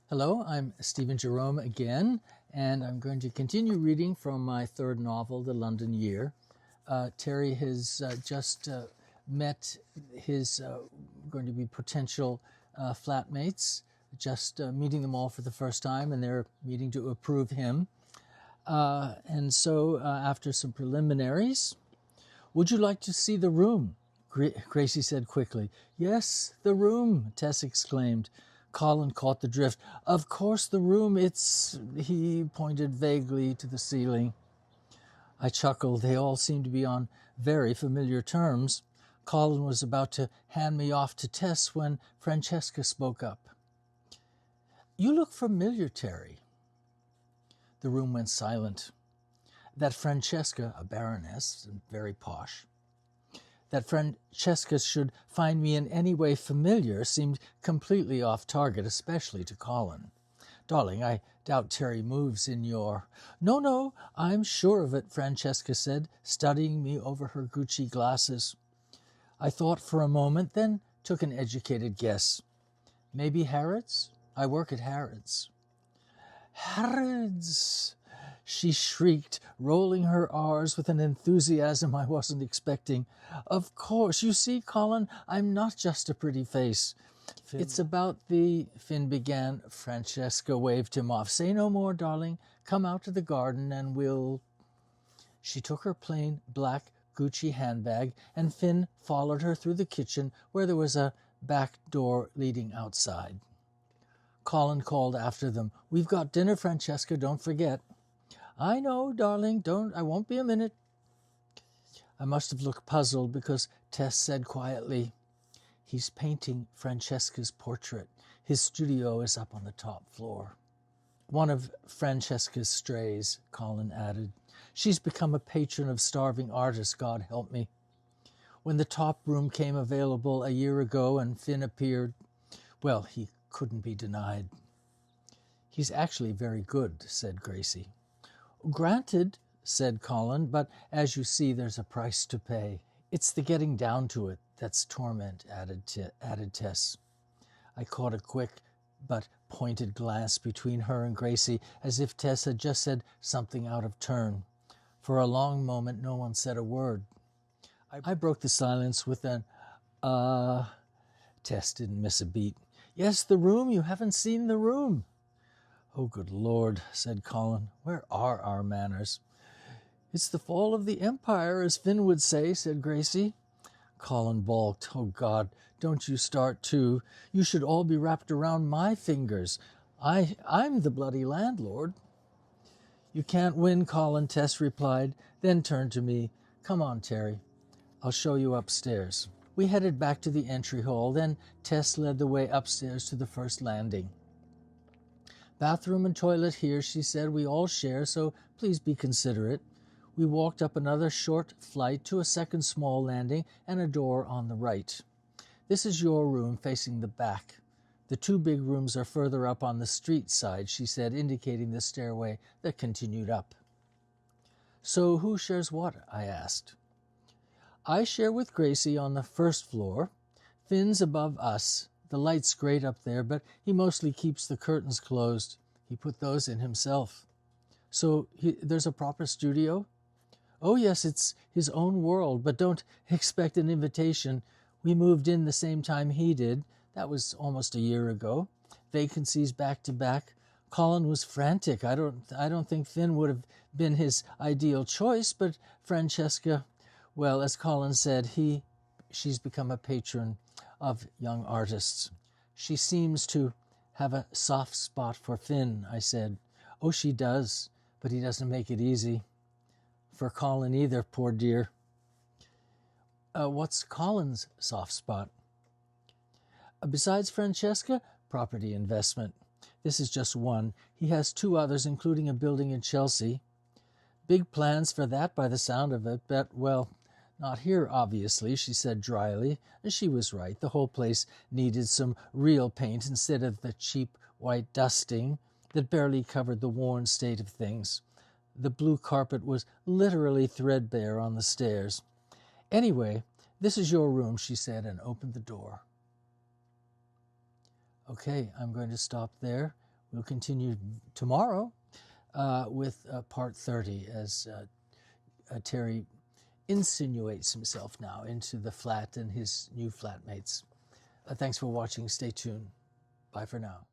Hello, I'm Stephen Jerome again, and I'm going to continue reading from my third novel, The London Year. Terry has just met his going to be potential flatmates, just meeting them all for the first time, and they're meeting to approve him. And so after some preliminaries, would you like to see the room? Gracie said quickly. Yes, the room, Tess exclaimed. Colin caught the drift. Of course the room, he pointed vaguely to the ceiling. I chuckled. They all seemed to be on very familiar terms. Colin was about to hand me off to Tess when Francesca spoke up. You look familiar, Terry. The room went silent. That Francesca, a baroness, very posh, that Francesca should find me in any way familiar seemed completely off target, especially to Colin. Darling, I doubt Terry moves in your... No, I'm sure of it, Francesca said, studying me over her Gucci glasses. I thought for a moment, then took an educated guess. Maybe Harrods? I work at Harrods. Harrods! She shrieked, rolling her R's with an enthusiasm I wasn't expecting. Of course, you see, Colin, I'm not just a pretty face. Finn. It's about the... Finn began. Francesca waved him off. Say no more, darling. Come out to the garden and we'll... She took her plain black Gucci handbag, and Finn followed her through the kitchen where there was a back door leading outside. Colin called after them. We've got dinner, Francesca, don't forget. I know, darling, I won't be a minute. I must have looked puzzled because Tess said quietly, He's painting Francesca's portrait. His studio is up on the top floor. One of Francesca's strays, Colin added. She's become a patron of starving artists, God help me. When the top room came available a year ago and Finn appeared, well, he couldn't be denied. He's actually very good, said Gracie. Granted, said Colin, but as you see, there's a price to pay. It's the getting down to it that's torment, added Tess. I caught a quick but pointed glance between her and Gracie, as if Tess had just said something out of turn. For a long moment, no one said a word. I broke the silence with an, Tess didn't miss a beat. Yes, the room. You haven't seen the room. Oh, good Lord, said Colin. Where are our manners? It's the fall of the empire, as Finn would say, said Gracie. Colin balked. Oh, God, don't you start too. You should all be wrapped around my fingers. I'm the bloody landlord. You can't win, Colin, Tess replied, then turned to me. Come on, Terry. I'll show you upstairs. We headed back to the entry hall, then Tess led the way upstairs to the first landing. Bathroom and toilet here, she said. We all share, so please be considerate. We walked up another short flight to a second small landing and a door on the right. This is your room facing the back. The two big rooms are further up on the street side, she said, indicating the stairway that continued up. So who shares what? I asked. I share with Gracie on the first floor. Finn's above us. The light's great up there, but he mostly keeps the curtains closed. He put those in himself. So there's a proper studio? Oh, yes, it's his own world, but don't expect an invitation. We moved in the same time he did. That was almost a year ago. Vacancies back to back. Colin was frantic. I don't think Finn would have been his ideal choice, but Francesca, well, as Colin said, she's become a patron of young artists. She seems to have a soft spot for Finn, I said. Oh, she does, but he doesn't make it easy. For Colin either, poor dear. What's Colin's soft spot? Besides Francesca, property investment. This is just one. He has two others, including a building in Chelsea. Big plans for that by the sound of it, but, well, not here, obviously, she said dryly. She was right. The whole place needed some real paint instead of the cheap white dusting that barely covered the worn state of things. The blue carpet was literally threadbare on the stairs. Anyway, this is your room, she said, and opened the door. Okay, I'm going to stop there. We'll continue tomorrow with part 30 as Terry insinuates himself now into the flat and his new flatmates. Thanks for watching. Stay tuned. Bye for now.